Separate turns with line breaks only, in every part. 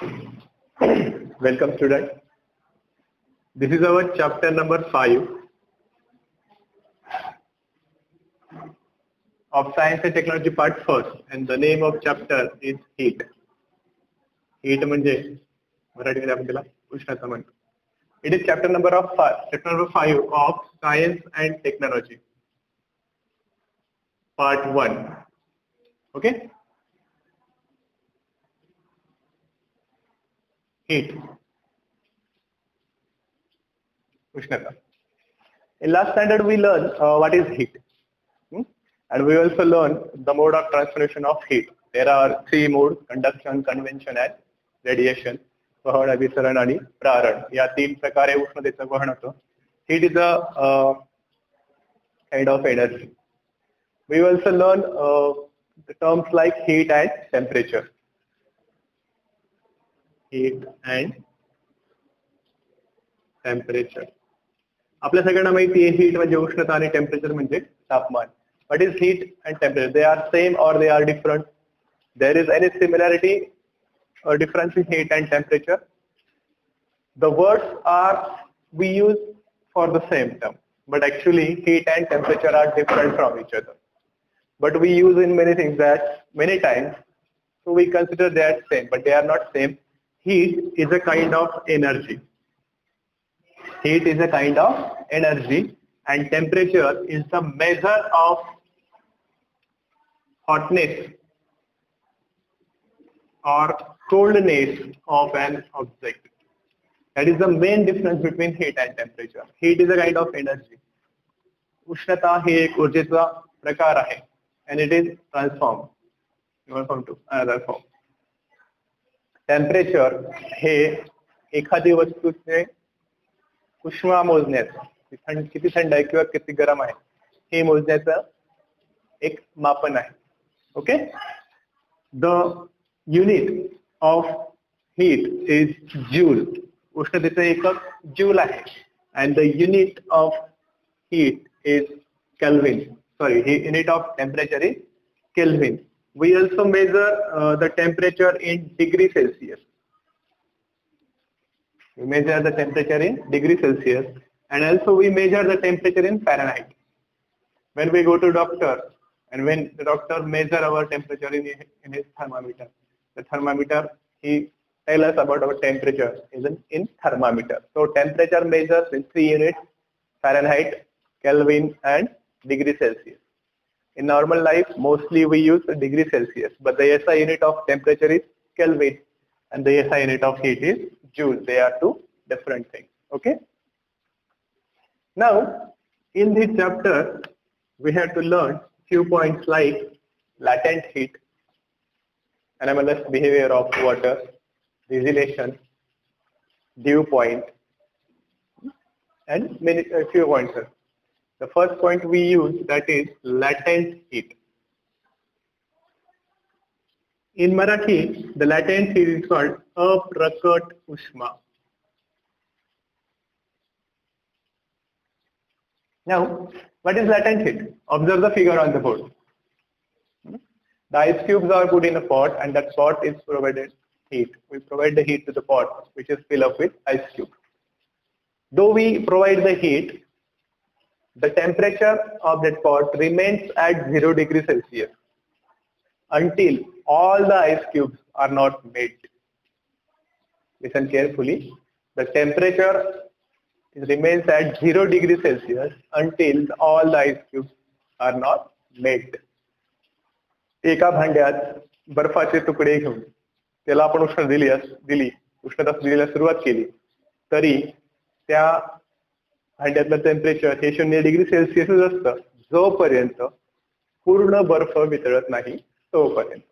Welcome student. This is our chapter number 5 of Science and Technology part first, and the name of chapter is heat. Heat म्हणजे मराठीमध्ये आपण त्याला उष्णता म्हणतो. It is chapter number 5 of Science and Technology part 1. Okay? Heat. Ushnata. In last standard we learned what is heat. And we also learn the mode of transformation of heat. There are 3 modes: conduction, convection and radiation. वहन, अभिसरण आणि प्रारण या 3 प्रकारे उष्णतेचं वहन होतं. Heat is a kind of energy. We also learn the terms like heat and temperature. Heat and temperature. आपल्या सगळ्यांना माहिती आहे heat म्हणजे उष्णता आणि temperature म्हणजे तापमान. What is heat and temperature? They are same or they are different? There is any similarity or difference in heat and temperature? The words we use for the same term, but actually heat and temperature are different from each other. But we use in many things that many times, so we consider they are same, but they are not same. Heat is a kind of energy. Heat is a kind of energy, and temperature is the measure of hotness or coldness of an object. That is the main difference between heat and temperature. Heat is a kind of energy. उष्णता हे एक ऊर्जेचा प्रकार आहे, and it is transformed in one form to another form. Temperature हे एखादी वस्तूचे उष्मा मोजण्याचं, किती थंड आहे किंवा किती गरम आहे हे मोजण्याचं एक मापन आहे. Okay? The unit of heat is joule. उष्णतेचं एकक joule आहे. And the unit of heat is Kelvin. Sorry, unit of temperature is Kelvin. We also measure the temperature in degree Celsius. We measure the temperature in degree Celsius, and also we measure the temperature in Fahrenheit. When we go to doctor, and when the doctor measure our temperature in his thermometer, the thermometer he tell us about our temperature is in thermometer. So temperature measures in 3 units: Fahrenheit, Kelvin, and degree Celsius. In normal life, mostly we use degree Celsius, but the SI unit of temperature is Kelvin, and the SI unit of heat is joule. They are 2 different things. Okay. Now, in this chapter, we have to learn few points like latent heat, anomalous behavior of water, distillation, dew point, and a few points. The first point we use, that is latent heat. In Marathi, the latent heat is called aprakat ushma. Now, what is latent heat? Observe the figure on the board. The ice cubes are put in a pot, and that pot is provided heat. We provide the heat to the pot, which is filled up with ice cube. Though we provide the heat, the temperature of that pot remains at 0 degrees Celsius until all the ice cubes are not melt. Listen carefully. The temperature remains at 0 degrees Celsius until all the ice cubes are not melt. एका भांड्यात बर्फाचे तुकडे घेऊन त्याला आपण उष्णता दिली सुरुवात केली तरी त्या भांड्यातलं टेम्परेचर हे 0 डिग्री सेल्सिअसच असतं जोपर्यंत पूर्ण बर्फ वितळत नाही तोपर्यंत.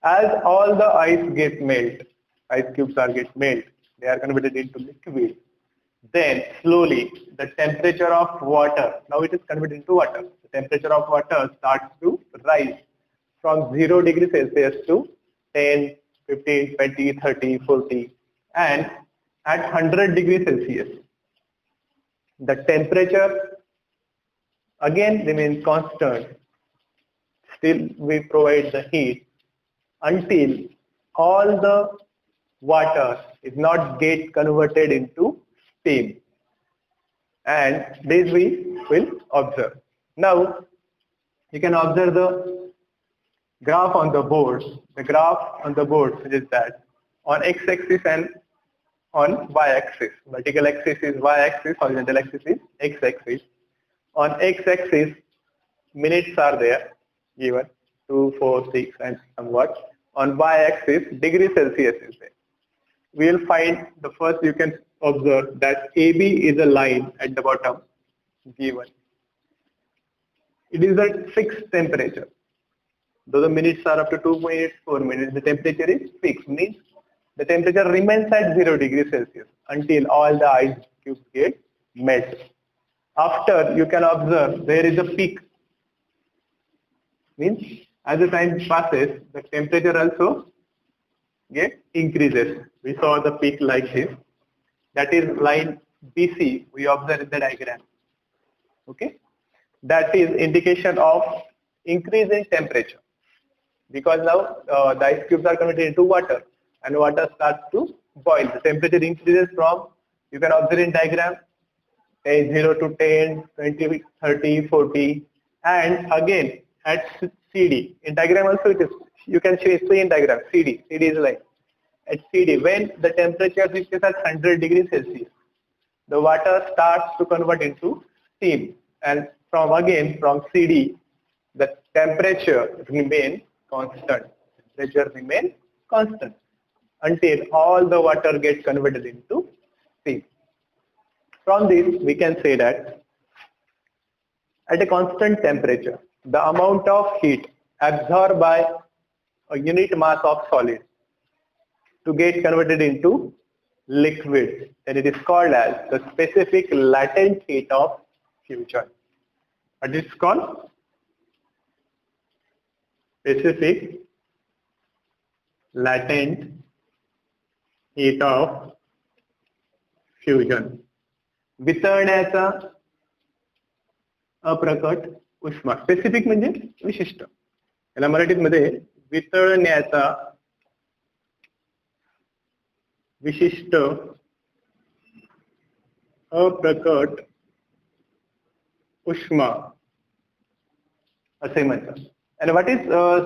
As all the ice cubes get melt, they are converted into liquid. Then slowly the temperature of water, now it is converted into water. The temperature of water starts to rise from 0 degrees Celsius to 10, 15, 20, 30, 40, and at 100 degrees Celsius, the temperature again remains constant. Still we provide the heat until all the water is not get converted into steam. And this we will observe. Now, you can observe the graph on the board. The graph on the board suggests that on x-axis and on y-axis. Vertical axis is y-axis, horizontal axis is x-axis. On x-axis, minutes are there, given 2, 4, 6 and somewhat. On y-axis, degree Celsius is there. We will find the first, you can observe that AB is a line at the bottom, given. It is a fixed temperature. Though the minutes are up to 2 minutes, 4 minutes, the temperature is fixed, means the temperature remains at 0 degrees Celsius until all the ice cubes get melt. After, you can observe there is a peak, means as the time passes, the temperature also get increases. We saw the peak like this. That is line BC, we observe in the diagram. Okay, that is indication of increase in temperature, because now the ice cubes are converted into water and water starts to boil. The temperature increases from, you can observe in diagram, 0 to 10, 20, 30, 40, and again at CD. In diagram also it is, you can see in diagram, CD is like, at CD, when the temperature reaches at 100 degrees Celsius, the water starts to convert into steam, and from CD, the temperature remains constant. Temperature remains constant until all the water gets converted into steam. From this, we can say that at a constant temperature, the amount of heat absorbed by a unit mass of solid to get converted into liquid, and it is called as the specific latent heat of fusion. What is called? Specific latent heat of fusion. वितळण्याचा अप्रकट उष्मा. Specific म्हणजे विशिष्ट. याला मराठीत मध्ये वितळण्याचा विशिष्ट अप्रकट उष्मा असे म्हणतात. And what is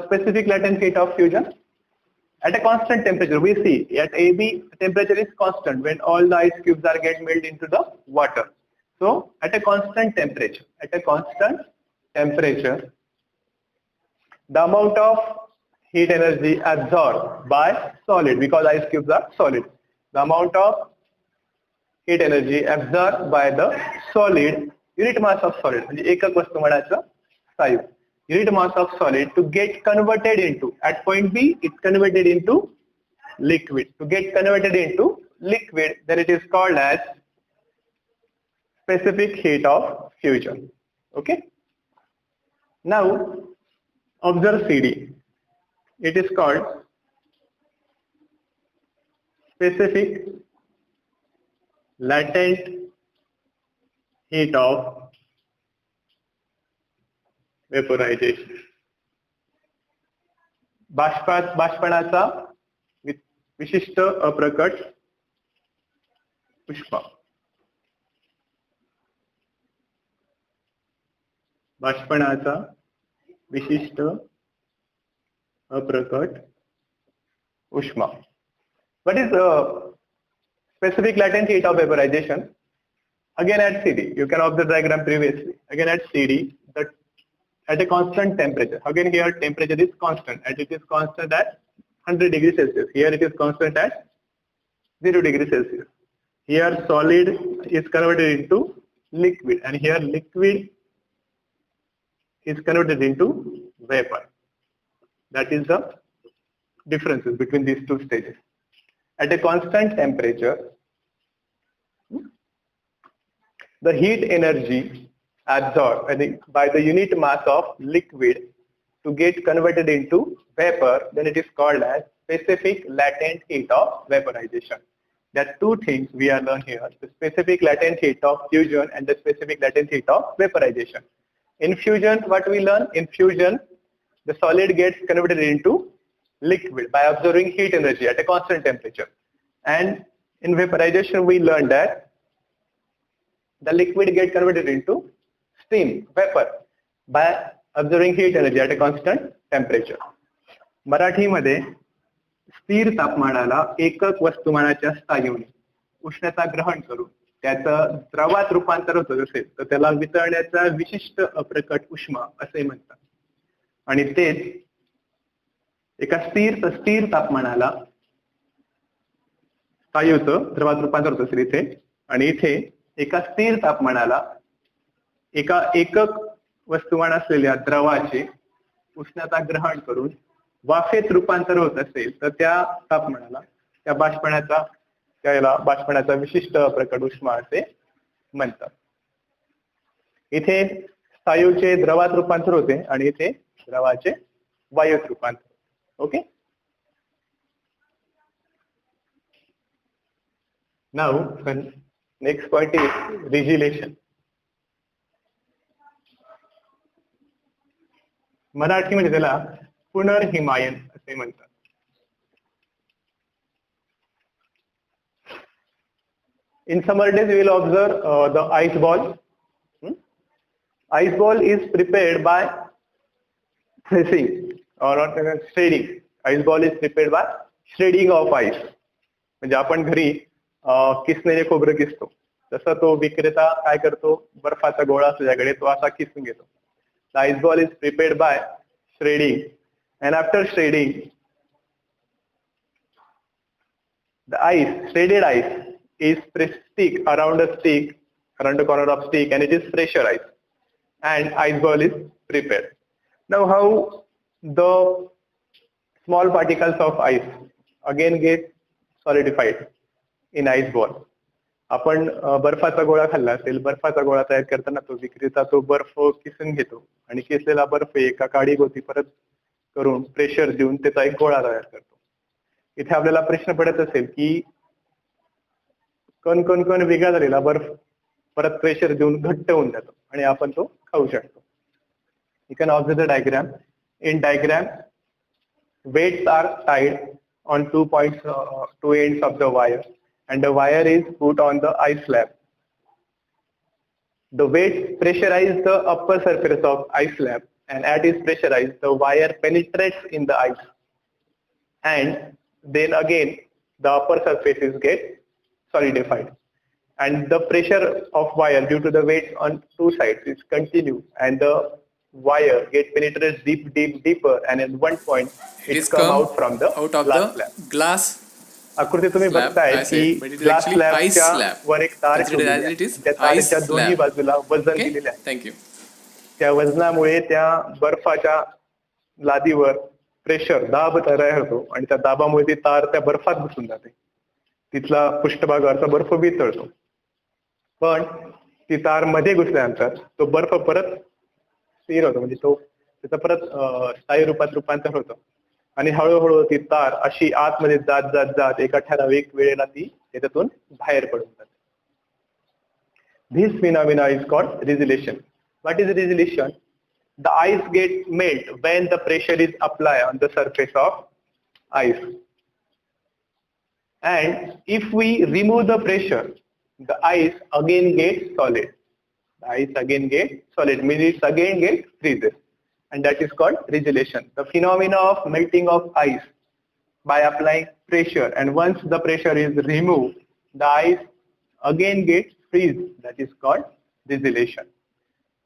specific latent heat of fusion? At a constant temperature, we see at AB temperature is constant when all the ice cubes are get melted into the water. So at a constant temperature, the amount of heat energy absorbed by solid, because ice cubes are solid, the amount of heat energy absorbed by the solid unit mass of solid, म्हणजे एकक वस्तुमानाचा सायुग, unit mass of solid to get converted into, at point B it's converted into liquid. To get converted into liquid, then it is called as specific heat of fusion. Okay. Now observe CD. It is called specific latent heat of vaporization. बाष्पणाचा विशिष्ट अप्रकट उष्मा. बाष्पणाचा विशिष्ट अप्रकट उष्मा. What is specific latent heat of vaporization? Again at CD, you can observe the diagram previously. Again at CD, at a constant temperature. Again here temperature is constant, and it is constant at 100 degrees Celsius. Here it is constant at 0 degrees Celsius. Here solid is converted into liquid, and here liquid is converted into vapor. That is the differences between these two stages. At a constant temperature, the heat energy absorbed by the unit mass of liquid to get converted into vapor, then it is called as specific latent heat of vaporization. There are two things we are learning here: the specific latent heat of fusion and the specific latent heat of vaporization. In fusion, what we learn? In fusion, the solid gets converted into liquid by absorbing heat energy at a constant temperature. And in vaporization, we learned that the liquid get converted into steam, vapor, by observing heat energy at a constant temperature. मराठीमध्ये स्थिर तापमानाला एकक वस्तुमानाच्या स्थायीने उष्णता ग्रहण करून त्याचं द्रवात रूपांतर होत असेल तर त्याला वितळण्याचा विशिष्ट अप्रकट उष्मा असे म्हणतात. आणि तेच एका स्थिर तापमानाला स्थायी होतं, द्रवात रूपांतर होत असेल इथे, आणि इथे एका स्थिर तापमानाला एका एकक वस्तुमान असलेल्या द्रवाचे उष्णता ग्रहण करून वाफेत रूपांतर होत असेल तर त्या तापमानाला त्या बाष्पणाचा विशिष्ट प्रकट उष्मा असे म्हणतात. इथे स्थायूचे द्रवात रूपांतर होते आणि इथे द्रवाचे वायूत रूपांतर. Okay. Now next point is regelation. मराठीमध्ये त्याला पुनर्हिमायन असे म्हणतात. In summer days, we will observe the ice ball. Ice ball is prepared by pressing or shredding. Ice ball is prepared by shredding of ice. म्हणजे आपण घरी किसलेले खोबरं किसतो तसं तो विक्रेता काय करतो, बर्फाचा गोळा त्याच्याकडे तो असा किसून घेतो. The ice ball is prepared by shredding, and after shredding, the shredded ice is stick around the corner of stick, and it is pressurized, and ice ball is prepared. Now, how the small particles of ice again get solidified in ice ball? आपण बर्फाचा गोळा खाल्ला असेल, बर्फाचा गोळा तयार करताना तो विक्रेता तो बर्फ किसून घेतो आणि किसलेला बर्फ एका काडी गोती परत करून प्रेशर देऊन त्याचा एक गोळा तयार करतो. इथे आपल्याला प्रश्न पडत असेल की कण वेगळा झालेला बर्फ परत प्रेशर देऊन घट्ट होऊन जातो आणि आपण तो खाऊ शकतो. You can observe the diagram. In diagram, weights are tied on 2 points, 2 ends of the wire, and the wire is put on the ice slab. The weights pressurize the upper surface of ice slab, and as it is pressurized, the wire penetrates in the ice, and then again the upper surfaces get solidified, and the pressure of wire due to the weights on two sides is continuous, and the wire get penetrates deeper, and at one point it come out from the
glass.
आकृती तुम्ही बघताय की glass स्लॅबच्या वर एक तार त्या तारेच्या दोन्ही बाजूला वजन दिलेले आहे.
थँक्यू.
त्या वजनामुळे त्या बर्फाच्या लादीवर प्रेशर दाब तयार होतो आणि त्या दाबामुळे ती तार त्या बर्फात घुसून जाते. तिथला पृष्ठभागावरचा बर्फ वितळतो. पण ती तार मध्ये घुसल्यानंतर तो बर्फ परत स्थिर होतो, म्हणजे तो त्याचा परत स्थायी रूपात रूपांतर होतं आणि हळूहळू ती तार अशी आतमध्ये जात जात जात एका ठराविक वेळेला ती त्याच्यातून बाहेर पडून जाते. This phenomena is called resolution. What is resolution? The ice gets melt when the pressure is applied on the surface of ice. And if we remove the pressure, the ice again gets solid. The ice again gets solid, means it again gets freezes. And that is called resolution. The phenomena of melting of ice by applying pressure, and once the pressure is removed, the ice again gets freeze. That is called resolution.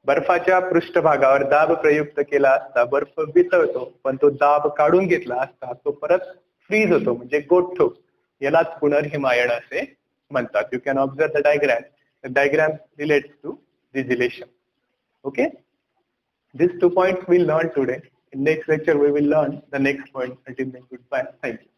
बर्फाच्या पृष्ठभागावर दाब प्रयुक्त केला असता बर्फ वितळतो, पण तो दाब काढून घेतला असता तो परत फ्रीज होतो, म्हणजे गोठतो. यालाच पुनर्हिमायन असे म्हणतात. You can observe the diagram. The diagram relates to resolution. Okay. These 2 points we'll learn today. In next lecture, we will learn the next point. Until then, goodbye. Thank you.